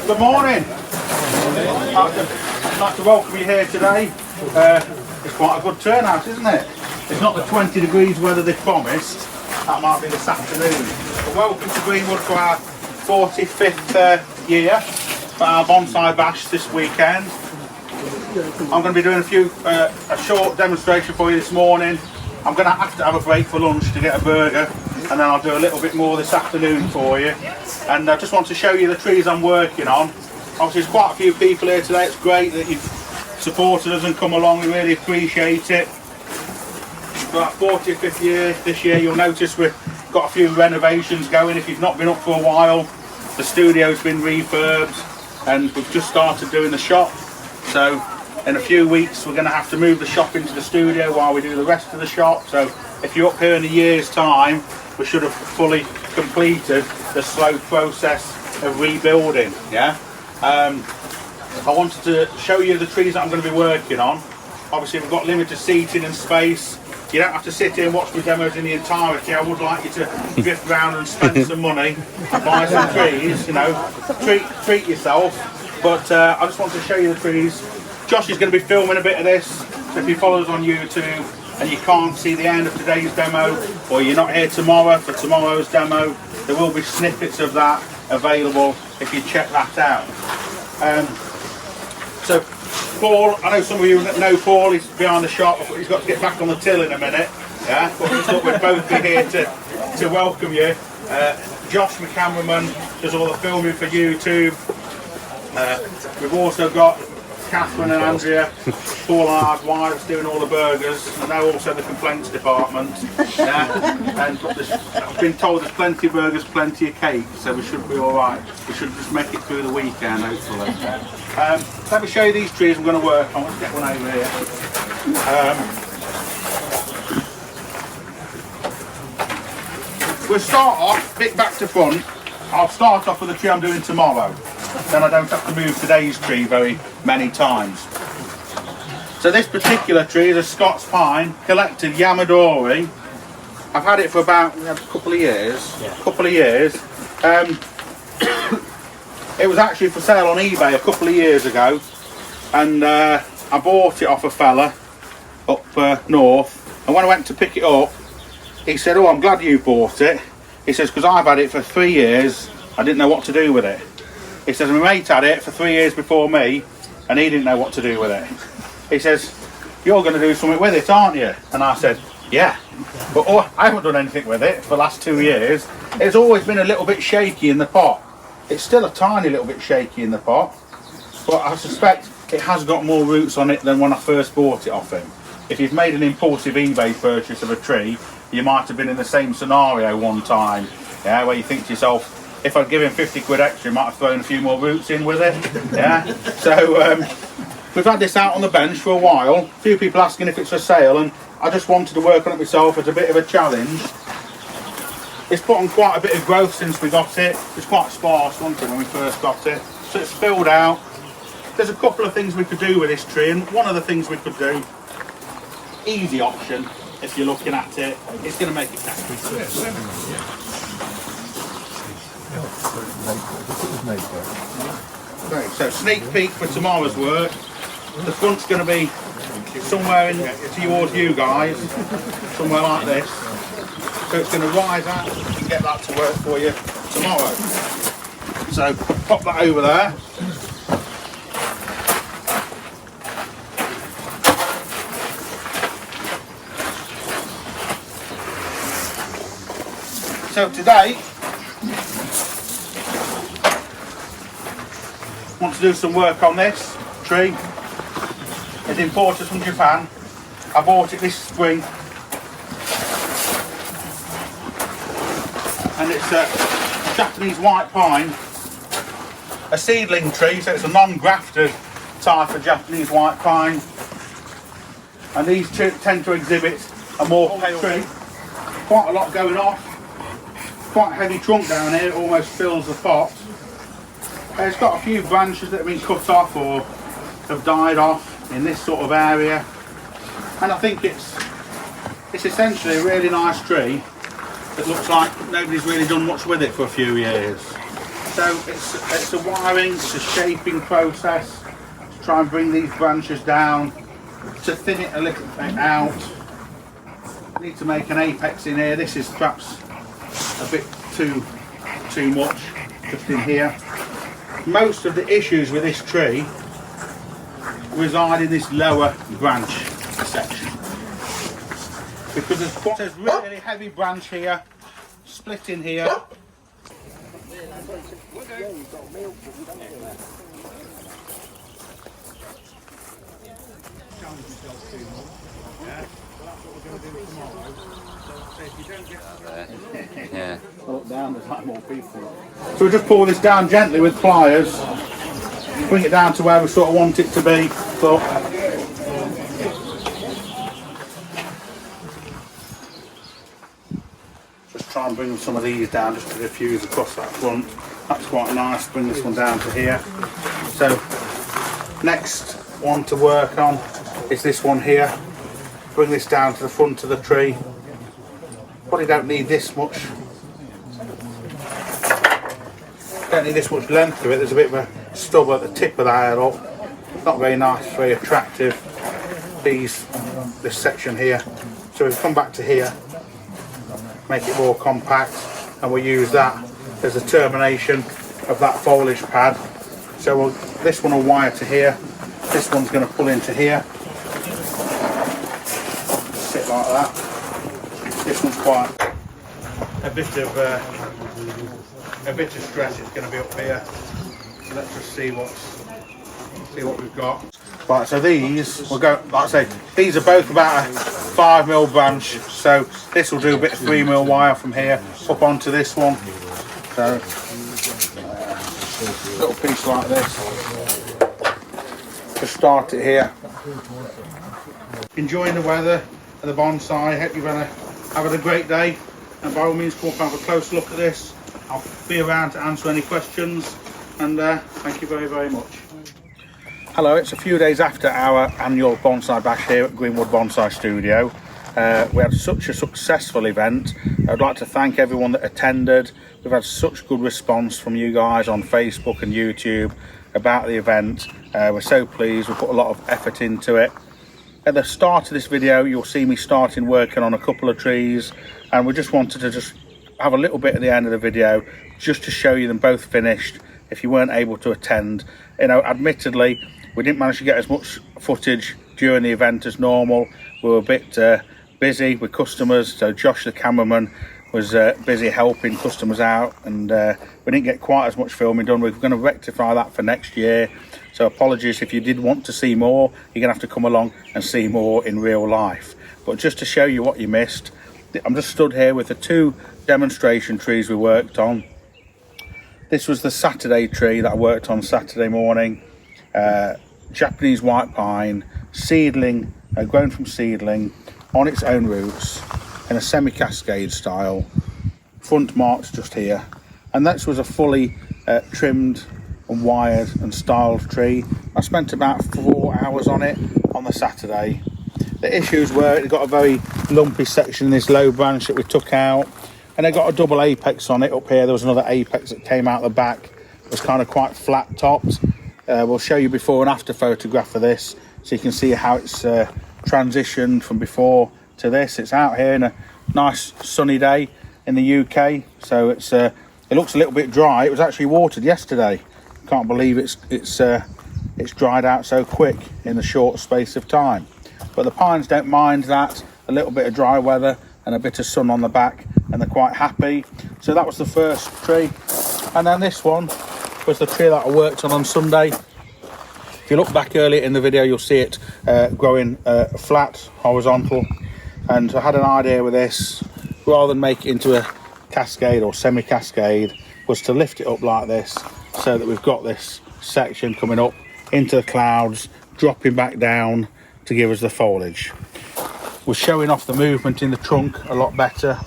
Good morning. I'd like to welcome you here today. It's quite a good turnout, isn't it? It's not the 20 degrees weather they promised. That might be this afternoon. But welcome to Greenwood for our 45th year for our Bonsai Bash this weekend. I'm going to be doing a short demonstration for you this morning. I'm going to have a break for lunch to get a burger, and then I'll do a little bit more this afternoon for you. And I just want to show you the trees I'm working on. Obviously there's quite a few people here today. It's great that you've supported us and come along. We really appreciate it. For our 45th year this year, you'll notice we've got a few renovations going. If you've not been up for a while, the studio's been refurbed and we've just started doing the shop. So in a few weeks we're going to have to move the shop into the studio while we do the rest of the shop. So if you're up here in a year's time, we should have fully completed the slow process of rebuilding. Yeah. I wanted to show you the trees that I'm going to be working on. Obviously we've got limited seating and space. You don't have to sit here and watch my demos in the entirety. I would like you to drift around and spend some money and buy some trees, you know, treat yourself. But I just want to show you the trees. Josh is going to be filming a bit of this, so if you follow us on YouTube and you can't see the end of today's demo, or you're not here tomorrow for tomorrow's demo, there will be snippets of that available if you check that out. So Paul, I know some of you know Paul, he's behind the shop. He's got to get back on the till in a minute, yeah? But we thought we'd both be here to welcome you. Josh, my cameraman, does all the filming for YouTube. We've also got Catherine and Andrea, Paul and our wives, doing all the burgers, and they're also the complaints department. Yeah? And I've been told there's plenty of burgers, plenty of cake, so we should be alright. We should just make it through the weekend, hopefully. Let me show you these trees I'm going to work on. Let's get one over here. We'll start off, a bit back to front. I'll start off with the tree I'm doing tomorrow. Then I don't have to move today's tree very many times. So this particular tree is a Scots pine, collected Yamadori. I've had it for about a couple of years. It was actually for sale on eBay a couple of years ago, and I bought it off a fella up north. And when I went to pick it up, he said, "Oh, I'm glad you bought it." He says, "Because I've had it for 3 years. I didn't know what to do with it." He says, "My mate had it for 3 years before me, and he didn't know what to do with it." He says, "You're going to do something with it, aren't you?" And I said, "Yeah, but I haven't done anything with it for the last 2 years. It's always been a little bit shaky in the pot. It's still a tiny little bit shaky in the pot, but I suspect it has got more roots on it than when I first bought it off him. If you've made an impulsive eBay purchase of a tree, you might have been in the same scenario one time, yeah, where you think to yourself, if I'd given 50 quid extra, I might have thrown a few more roots in with it." Yeah. So we've had this out on the bench for a while. A few people asking if it's for sale, and I just wanted to work on it myself as a bit of a challenge. It's put on quite a bit of growth since we got it. It's quite sparse, wasn't it, when we first got it? So it's filled out. There's a couple of things we could do with this tree, and one of the things we could do, easy option, if you're looking at it, it's going to make it better. Okay, so sneak peek for tomorrow's work. The front's going to be somewhere towards you guys, somewhere like this. So it's going to rise out and get that to work for you tomorrow. So pop that over there. So today, I want to do some work on this tree. It's imported from Japan. I bought it this spring. And it's a Japanese white pine, a seedling tree, so it's a non-grafted type of Japanese white pine. And these tend to exhibit a more pale tree. Quite a lot going off. Quite a heavy trunk down here, it almost fills the pot. It's got a few branches that have been cut off or have died off in this sort of area. And I think it's essentially a really nice tree. It looks like nobody's really done much with it for a few years. So it's a wiring, it's a shaping process to try and bring these branches down, to thin it a little bit out. Need to make an apex in here. This is perhaps a bit too much just in here. Most of the issues with this tree reside in this lower branch section, because there's really heavy branch here, split in here. Yeah. Look down, there's like more people. So we just pull this down gently with pliers, bring it down to where we sort of want it to be. But just try and bring some of these down just to diffuse across that front. That's quite nice. Bring this one down to here. So next one to work on is this one here. Bring this down to the front of the tree. Probably don't need this much. Don't need this much length to it. There's a bit of a stub at the tip of the hair up. Not very nice, very attractive. This section here. So we've come back to here, make it more compact, and we'll use that as the termination of that foliage pad. So this one will wire to here. This one's going to pull into here. Sit like that. This one's quite a bit of stress. It's going to be up here. So let's just see what we've got. Right, so these will go, like I say, these are both about a 5mm branch. So this will do a bit of 3mm wire from here up onto this one. So a little piece like this. Just start it here. Enjoying the weather and the bonsai. Hope you've having a great day, and by all means come up and have a close look at this. I'll be around to answer any questions, and thank you very, very much. Hello, it's a few days after our annual Bonsai Bash here at Greenwood Bonsai Studio. We had such a successful event. I'd like to thank everyone that attended. We've had such good response from you guys on Facebook and YouTube about the event. We're so pleased. We put a lot of effort into it. At the start of this video, you'll see me starting working on a couple of trees, and we just wanted to just have a little bit at the end of the video just to show you them both finished if you weren't able to attend. You know, admittedly, we didn't manage to get as much footage during the event as normal. We were a bit busy with customers, so Josh the cameraman was busy helping customers out, and we didn't get quite as much filming done. We're going to rectify that for next year, so apologies if you did want to see more. You're going to have to come along and see more in real life. But just to show you what you missed, I'm just stood here with the two demonstration trees we worked on. This was the Saturday tree that I worked on Saturday morning. Japanese white pine, seedling, grown from seedling, on its own roots, in a semi-cascade style. Front marks just here. And this was a fully trimmed and wired and styled tree. I spent about 4 hours on it on the Saturday. The issues were it got a very lumpy section in this low branch that we took out, and it got a double apex on it up here. There was another apex that came out the back. It was kind of quite flat topped. We'll show you before and after photograph of this, so you can see how it's transitioned from before to this. It's out here in a nice sunny day in the UK, so it looks a little bit dry. It was actually watered yesterday. Can't believe it's dried out so quick in the short space of time. But the pines don't mind that, a little bit of dry weather and a bit of sun on the back, and they're quite happy. So that was the first tree, and then this one was the tree that I worked on Sunday. If you look back earlier in the video, you'll see it growing flat, horizontal, and I had an idea with this, rather than make it into a cascade or semi-cascade, was to lift it up like this, so that we've got this section coming up into the clouds, dropping back down to give us the foliage. We're showing off the movement in the trunk a lot better.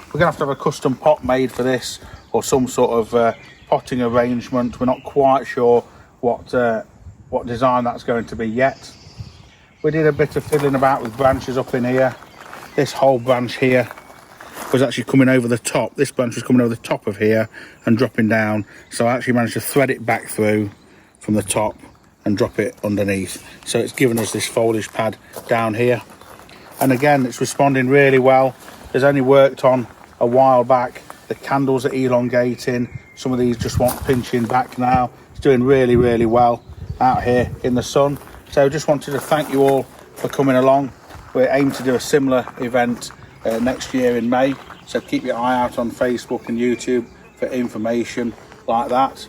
We're going to have a custom pot made for this, or some sort of potting arrangement. We're not quite sure what design that's going to be yet. We did a bit of fiddling about with branches up in here. This whole branch here was actually coming over the top. This branch was coming over the top of here and dropping down. So I actually managed to thread it back through from the top and drop it underneath. So it's given us this foliage pad down here. And again, it's responding really well. It's only worked on a while back. The candles are elongating. Some of these just want pinching back now. It's doing really, really well out here in the sun. So just wanted to thank you all for coming along. We're aiming to do a similar event next year in May. So keep your eye out on Facebook and YouTube for information like that.